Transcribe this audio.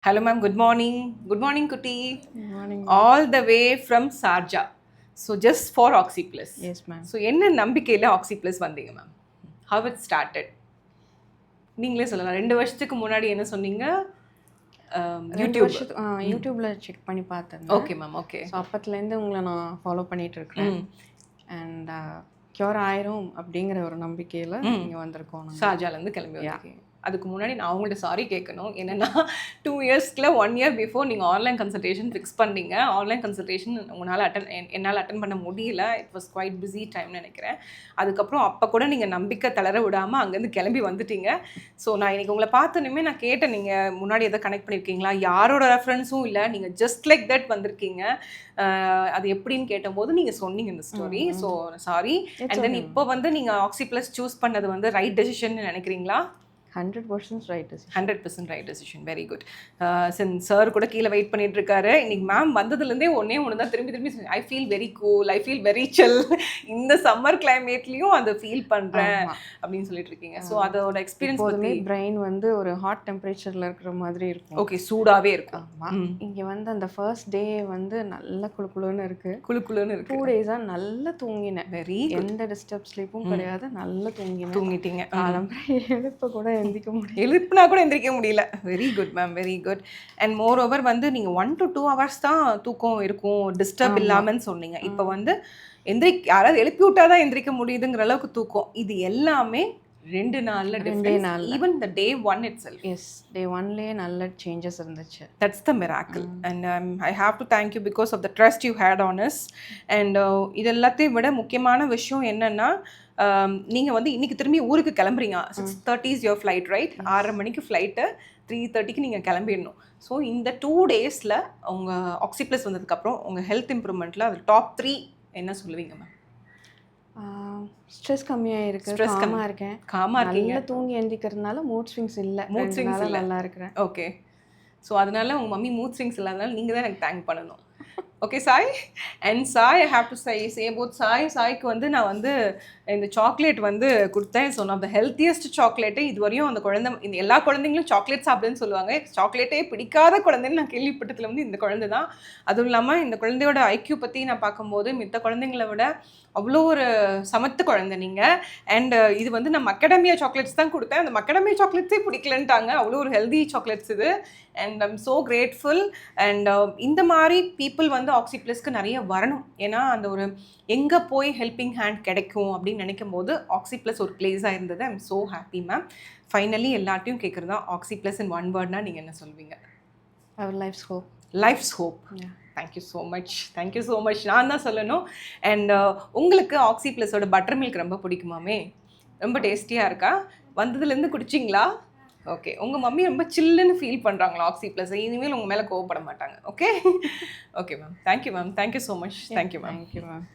Hello, ma'am. Good morning. Good morning, Kuti. Good morning. All the way from Sharjah. So, just for Oxyplus. Yes, ma'am. So, என்ன நம்பிக்கையில் Oxyplus வந்தீங்க ma'am? How it started? நீங்களே சொல்லலாம். 2 வருஷத்துக்கு முன்னாடி என்ன சொன்னீங்க? யூடியூப்ல செக் பண்ணி பார்த்தேன். Okay ma'am, okay. ஸோ அப்பத்துலேருந்து உங்களை நான் ஃபாலோ பண்ணிட்டு இருக்கேன். அண்ட் க்யூர் ஆயிரும் அப்படிங்கிற ஒரு நம்பிக்கையில் இங்கே வந்திருக்கோம். ஷார்ஜாலேருந்து கிளம்பி வந்திருக்கீங்க. அதுக்கு முன்னாடி நான் அவங்கள்ட்ட சாரி கேட்கணும். என்னென்னா 2 இயர்ஸ்க்குள்ள 1 இயர் பிஃபோர் நீங்கள் ஆன்லைன் கன்சல்டேஷன் ஃபிக்ஸ் பண்ணீங்க. ஆன்லைன் கன்சல்டேஷன் உங்களால் என்னால் அட்டன் பண்ண முடியல. இட் வாஸ் குவைட் பிஸி டைம்னு நினைக்கிறேன். அதுக்கப்புறம் அப்போ கூட நீங்கள் நம்பிக்கை தளர விடாமல் அங்கேருந்து கிளம்பி வந்துட்டீங்க. ஸோ நான் இன்றைக்கி உங்களை பார்த்தோன்னே நான் கேட்டேன், நீங்கள் முன்னாடி எதை கனெக்ட் பண்ணியிருக்கீங்களா, யாரோட ரெஃபரன்ஸும் இல்லை, நீங்கள் ஜஸ்ட் லைக் தட் வந்திருக்கீங்க, அது எப்படின்னு கேட்டபோது நீங்கள் சொன்னீங்க இந்த story. So sorry. And then இப்போ வந்து நீங்கள் Oxyplus சூஸ் பண்ணது வந்து ரைட் டெசிஷன் நினைக்கிறீங்களா? 100% right decision. 100% right decision. Very good. Sir கூட கீழே வெயிட் பண்ணிட்டு இருக்காரு. இன்னைக்கு மேம் வந்ததுலேருந்தே ஒன்று தான் திரும்பி I feel very cool, I feel very சில், இந்த சம்மர் கிளைமேட்லேயும் அதை ஃபீல் பண்ணுறேன் அப்படின்னு சொல்லிட்டு இருக்கீங்க. ஸோ அதோட எக்ஸ்பீரியன்ஸ் எப்போதுமே பிரெயின் வந்து ஒரு ஹாட் டெம்பரேச்சரில் இருக்கிற மாதிரி இருக்கும். ஓகே, சூடாகவே இருக்கும். இங்கே வந்து அந்த ஃபர்ஸ்ட் டே வந்து நல்ல குளுன்னு இருக்கு. குளுன்னு இருக்கு. 2 டேஸாக நல்லா தூங்கினேன். வெரி எந்த டிஸ்டர்ப் ஸ்லீப்பும் கிடையாது. நல்லா தூங்கிட்டீங்க. எழுப்ப கூட எழுப்புனா கூட எந்திரிக்க முடியல. Very good ma'am, very good. And more over வந்து நீங்கள் 1 to 2 hours தான் தூக்கம் இருக்கும், டிஸ்டர்ப் இல்லாமன்னு சொன்னீங்க. இப்போ வந்து யாராவது எழுப்பி விட்டாதான் எந்திரிக்க முடியுதுங்கிற அளவுக்கு தூக்கம். இது எல்லாமே 2 நாள்ல difference. Even the day 1 itself. Yes, day 1லேயே நல்ல சேஞ்சஸ் இருந்துச்சு. That's the miracle. And I have to thank you because of the trust you had on us. And இது எல்லாத்தையும் விட முக்கியமான விஷயம் என்னென்னா, நீங்கள் வந்து இன்றைக்கி திரும்பி ஊருக்கு கிளம்புறீங்க. 6:30 is your flight, right? 6:30 மணிக்கு ஃப்ளைட்டு, 3:30க்கு நீங்கள் கிளம்பிடணும். ஸோ இந்த 2 daysல உங்கள் Oxyplus வந்ததுக்கப்புறம் உங்கள் ஹெல்த் இம்ப்ரூவ்மெண்ட்டில் அது டாப் 3 என்ன சொல்லுவீங்க மேம்? ஸ்ட்ரெஸ் கம்மியாக இருக்குது, காமாக இருக்கேன், நல்லா தூங்கி எழுந்திக்கிறதுனால மூட் ஸ்விங்ஸ் இல்லை, நல்லா இருக்கிறேன். ஓகே. ஸோ அதனால உங்கள் மம்மி மூட் ஸ்விங்ஸ் இல்லாதனால நீங்கள் தான் எனக்கு தேங்க் பண்ணணும். Okay Sai. And Sai, I have to say both சாய்க்கு வந்து நான் வந்து இந்த சாக்லேட் வந்து கொடுத்தேன். ஸோ நான் ஹெல்த்தியஸ்ட் சாக்லேட்டே இதுவரையும் அந்த குழந்தை, இந்த எல்லா குழந்தைங்களும் சாக்லேட் சாப்பிடுன்னு சொல்லுவாங்க. சாக்லேட்டே பிடிக்காத குழந்தைன்னு நான் கேள்விப்பட்டதில் வந்து இந்த குழந்தை தான். அதுவும் இல்லாமல் இந்த குழந்தையோட ஐக்யூ பற்றி நான் பார்க்கும்போது மித்த குழந்தைங்களை விட அவ்வளோ ஒரு சமத்து குழந்தை நீங்கள். அண்ட் இது வந்து நான் மக்கடமியா சாக்லேட்ஸ் தான் கொடுத்தேன். அந்த மக்கடமியா சாக்லேட்ஸே பிடிக்கலன்ட்டாங்க. அவ்வளோ ஒரு ஹெல்தி சாக்லேட்ஸ் இது. And I'm so grateful. And இந்த மாதிரி பீப்புள் வந்து Oxyplusக்கு நிறைய வரணும். ஏன்னா அந்த ஒரு எங்கே போய் ஹெல்பிங் ஹேண்ட் கிடைக்கும் அப்படின்னு நினைக்கும் போது Oxyplus ஒரு பிளேஸாக இருந்தது. I'm so happy ma'am. Finally எல்லாத்தையும் கேட்குறது தான் Oxyplus in one wordனா நீங்கள் என்ன சொல்வீங்க? அவர் life's hope. Life's hope. Thank you so much, thank you so much. நான் தான் சொல்லணும். அண்ட் உங்களுக்கு Oxyplusோட பட்டர் மில்க் ரொம்ப பிடிக்குமாமே? ரொம்ப டேஸ்டியாக இருக்கா? வந்ததுலேருந்து குடிச்சிங்களா? ஓகே. உங்கள் மம்மி ரொம்ப சில்லுன்னு ஃபீல் பண்ணுறாங்களா Oxyplus? இனிமேல் உங்கள் மேலே கோவப்பட மாட்டாங்க. Okay, okay ma'am. Thank you ma'am, thank you so much. Thank you ma'am. Thank you ma'am.